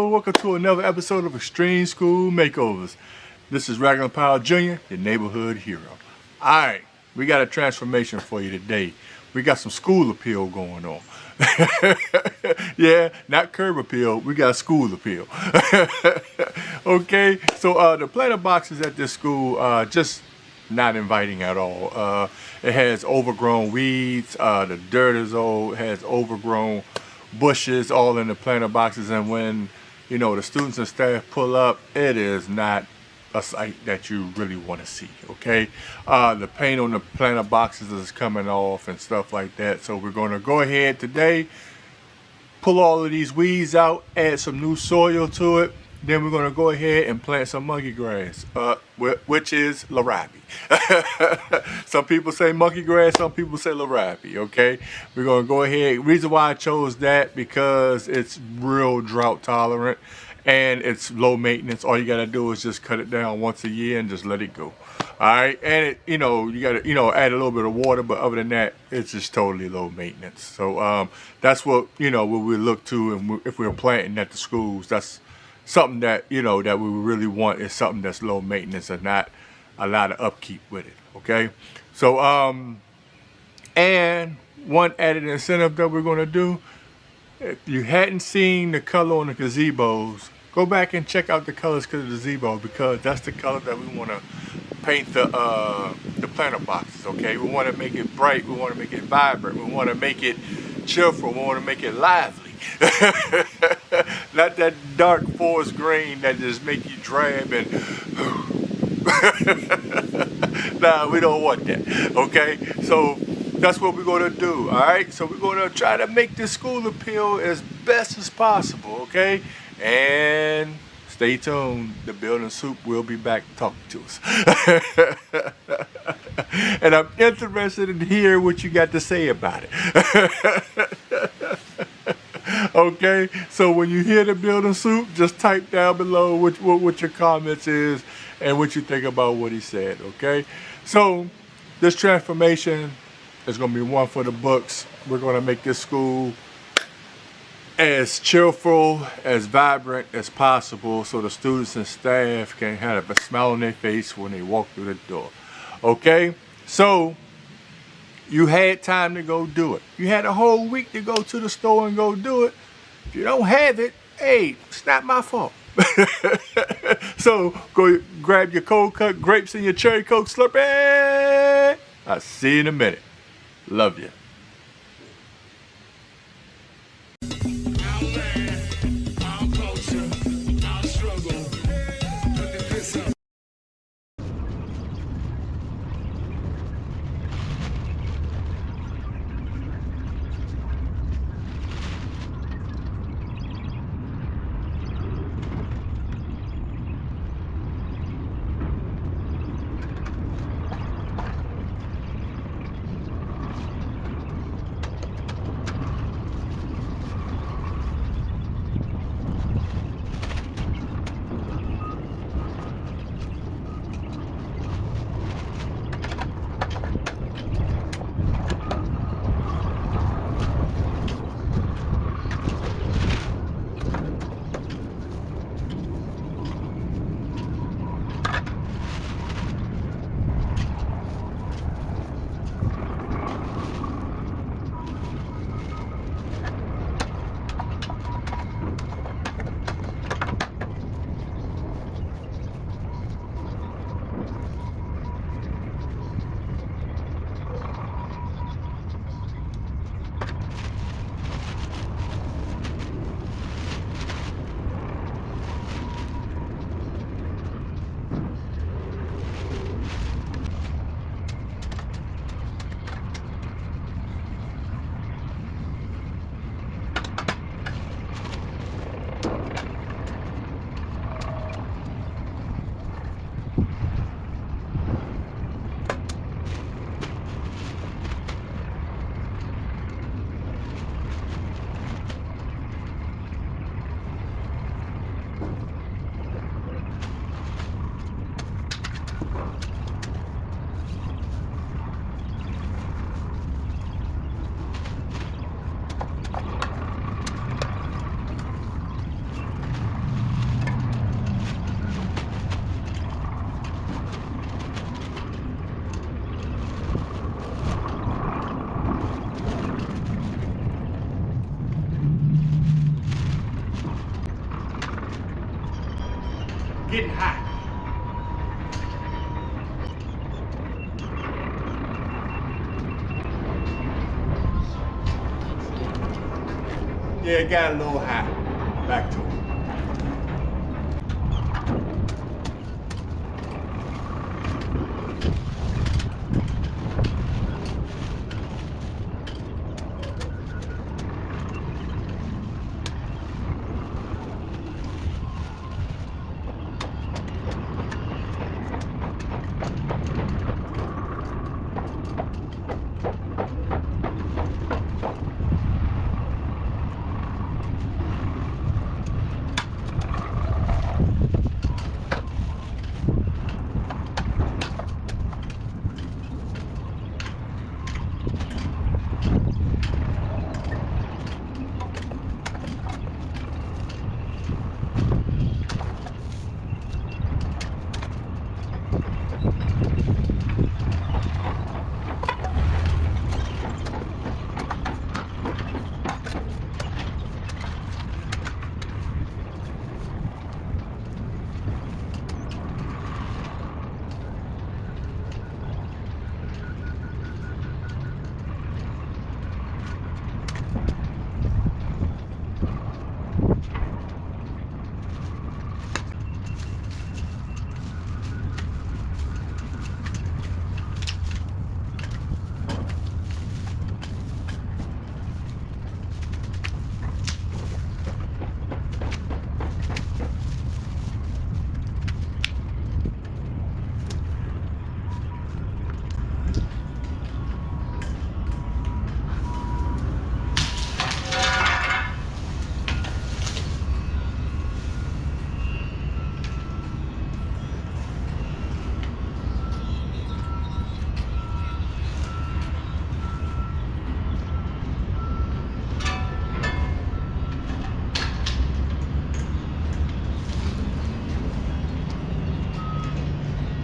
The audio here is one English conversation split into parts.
Hello, welcome to another episode of Extreme School Makeovers. This is Raglan Powell Jr., your neighborhood hero. Alright, we got a transformation for you today. We got some school appeal going on. Yeah, not curb appeal, we got school appeal. Okay, so the planter boxes at this school just not inviting at all. It has overgrown weeds, the dirt is old, it has overgrown bushes all in the planter boxes, and when the students and staff pull up, it is not a sight that you really want to see. Okay, the paint on the planter boxes is coming off and stuff like that, so we're going to go ahead today, pull all of these weeds out, add some new soil to it. Then we're going to go ahead and plant some monkey grass, which is LIRIOPE. Some people say monkey grass, some people say LIRIOPE, okay? We're going to go ahead. Reason why I chose that, because it's real drought tolerant and it's low maintenance. All you got to do is just cut it down once a year and just let it go. All right, and it, you got to, add a little bit of water, but other than that, it's just totally low maintenance. So that's what, what we look to, and if we're planting at the schools, that's something that that we really want, is something that's low maintenance and not a lot of upkeep with it. Okay, so and one added incentive that we're going to do, if you hadn't seen the color on the gazebos, go back and check out the colors of the gazebo, because that's the color that we want to paint the planter boxes. Okay, we want to make it bright, we want to make it vibrant, we want to make it cheerful, we want to make it lively. Not that dark forest green that just make you drab and nah, we don't want that. Okay, so that's what we're going to do. All right, so we're going to try to make this school appeal as best as possible. Okay, and stay tuned, the building soup will be back talking to us. And I'm interested in hear what you got to say about it. Okay, so when you hear the building soup, just type down below what your comments is and what you think about what he said. Okay, so this transformation is going to be one for the books. We're going to make this school as cheerful, as vibrant as possible, so the students and staff can have a smile on their face when they walk through the door. Okay, so you had time to go do it. You had a whole week to go to the store and go do it. If you don't have it, hey, it's not my fault. So go grab your cold cut grapes and your cherry coke Slurpee. I'll see you in a minute. Love you. getting hot. Yeah, it got a little hot. Back to it.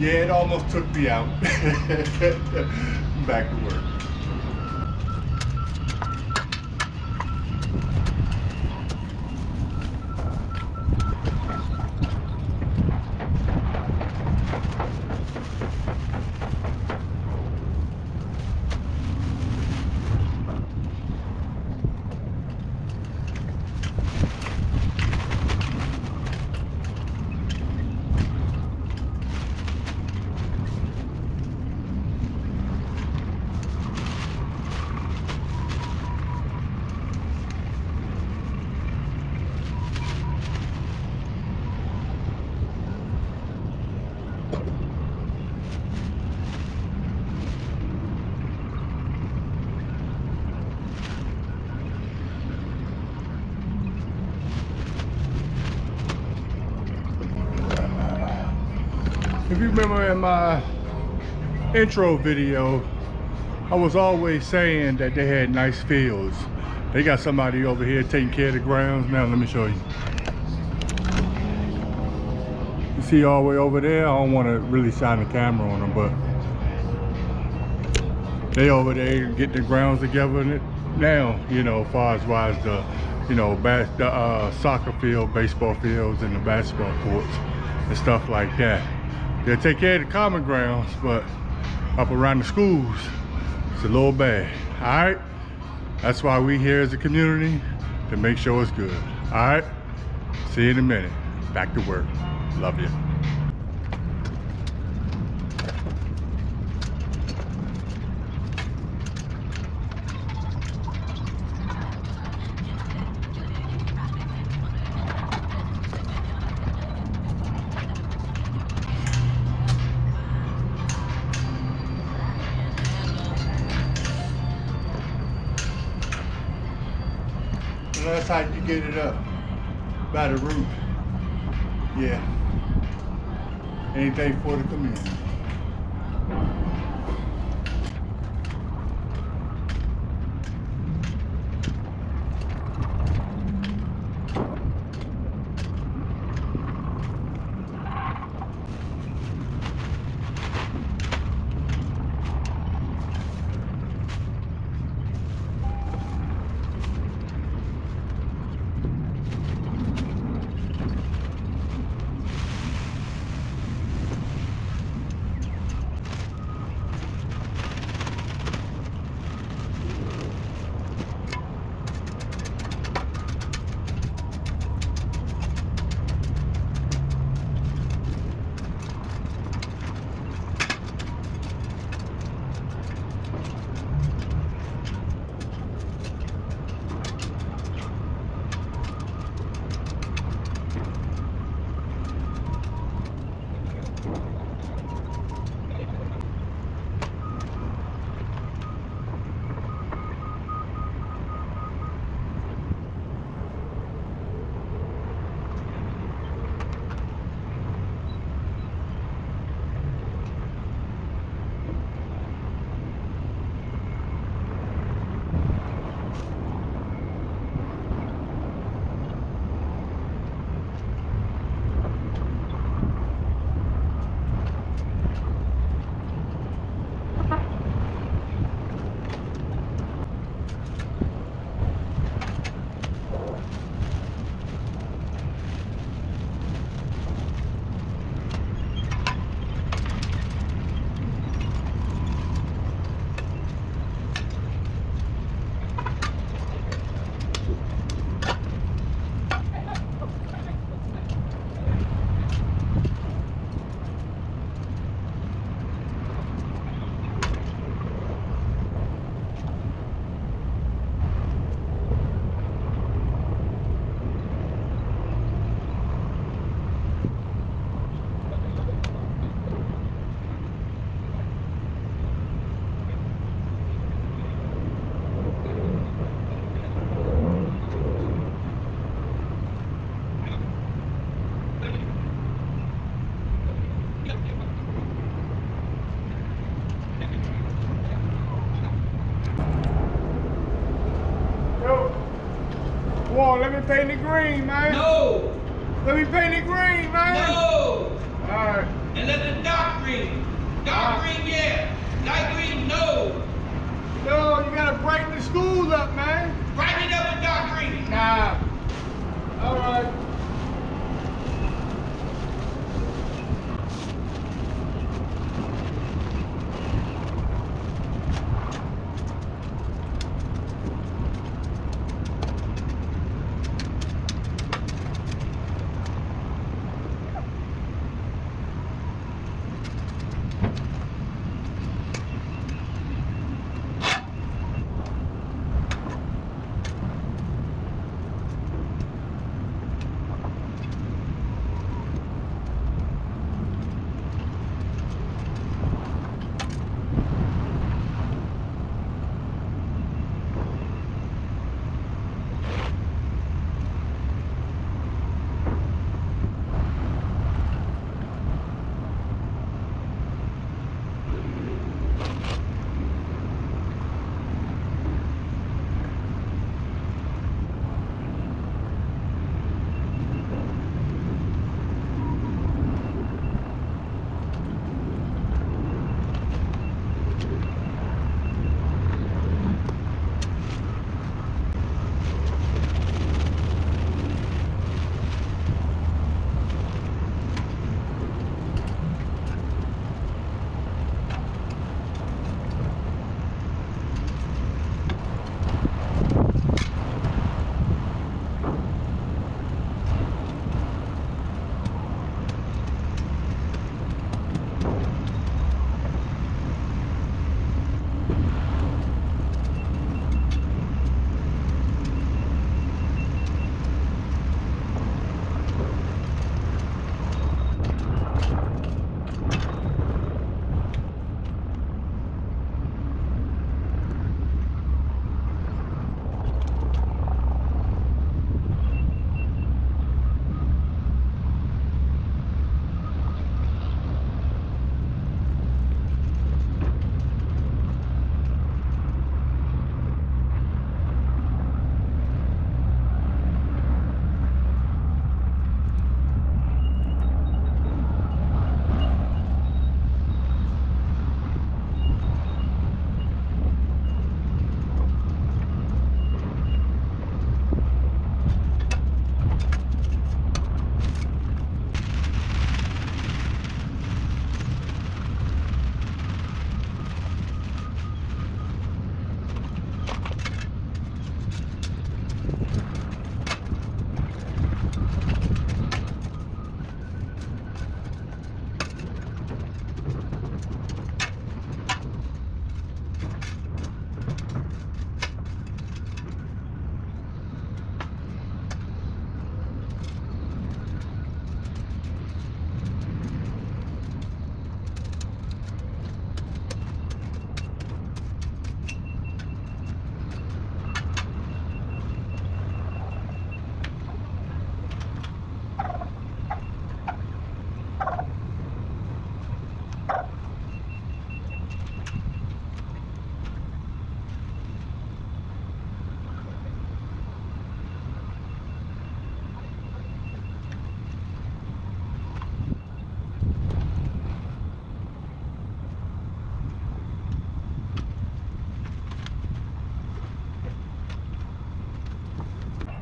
Yeah, it almost took me out. Back to work. If you remember in my intro video, I was always saying that they had nice fields. They got somebody over here taking care of the grounds. Now let me show you. You see all the way over there? I don't want to really shine the camera on them, but they over there get the grounds together now, you know, as far as the, you know, soccer field, baseball fields, and the basketball courts and stuff like that. They'll take care of the common grounds, but up around the schools, it's a little bad. All right? That's why we here as a community, to make sure it's good. All right? See you in a minute. Back to work. Love you. And that's how you get it up, by the root. Yeah. Anything for the community. Come on, let me paint it green, man. No. Let me paint it green, man. No. Alright. And let the dark green. Dark green, yeah. Light green, no. No, you gotta brighten the school up, man. Brighten it up with dark green. Nah. Alright.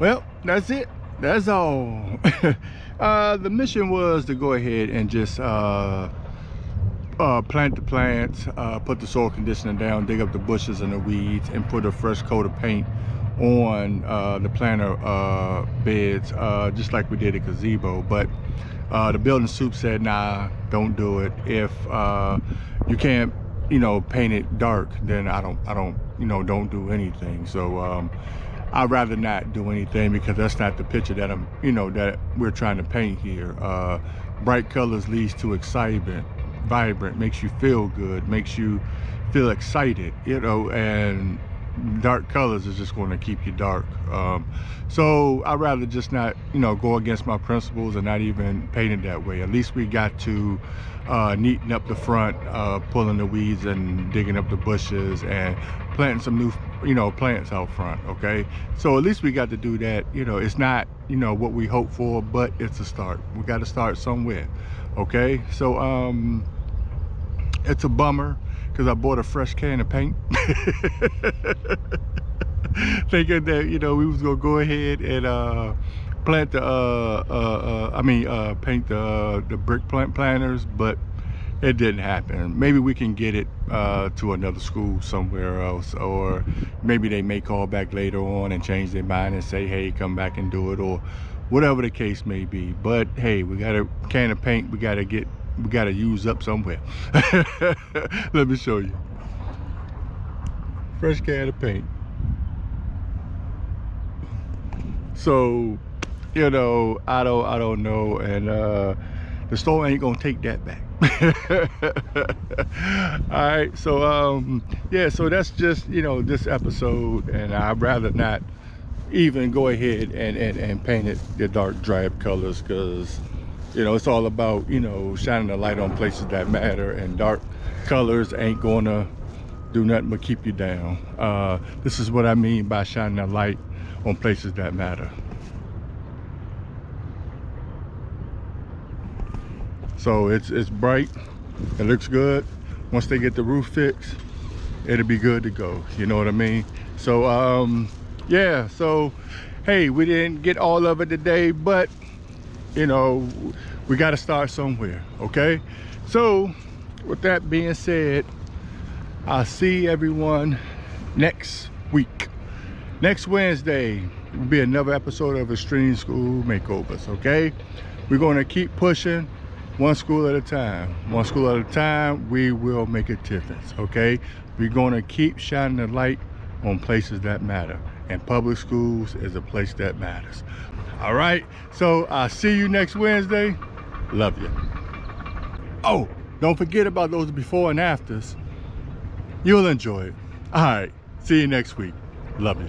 Well, that's it. That's all. The mission was to go ahead and just plant the plants, put the soil conditioner down, dig up the bushes and the weeds, and put a fresh coat of paint on the planter beds, just like we did at gazebo. But the building soup said, nah, don't do it. If you can't, paint it dark, then I don't do anything. So I'd rather not do anything, because that's not the picture that that we're trying to paint here. Bright colors leads to excitement, vibrant, makes you feel good, makes you feel excited, and dark colors is just going to keep you dark. So I'd rather just not, you know, go against my principles and not even paint it that way. At least we got to neaten up the front, pulling the weeds and digging up the bushes and planting some new, you know, plants out front. Okay, so at least we got to do that. You know, it's not, you know, what we hope for, but it's a start. We got to start somewhere. Okay, so it's a bummer because I bought a fresh can of paint thinking that, you know, we was gonna go ahead and plant the paint the brick planters, but it didn't happen. Maybe we can get it to another school somewhere else, or maybe they may call back later on and change their mind and say, hey, come back and do it, or whatever the case may be. But hey, we got a can of paint we gotta use up somewhere. Let me show you. Fresh can of paint. So, you know, I don't know, and the store ain't gonna take that back. All right, so yeah, so that's just, you know, this episode, and I'd rather not even go ahead and paint it the dark drab colors, because, you know, it's all about, you know, shining the light on places that matter, and dark colors ain't gonna do nothing but keep you down. This is what I mean by shining the light on places that matter. So it's bright, it looks good. Once they get the roof fixed, it'll be good to go, you know what I mean? So yeah, so hey, we didn't get all of it today, but you know, we got to start somewhere. Okay, so with that being said, I'll see everyone next week. Next Wednesday will be another episode of Extreme School Makeovers. Okay, we're going to keep pushing one school at a time. One school at a time, we will make a difference. Okay, we're going to keep shining the light on places that matter, and public schools is a place that matters. All right, so I'll see you next Wednesday. Love you. Oh, don't forget about those before and afters. You'll enjoy it. All right, see you next week. Love you.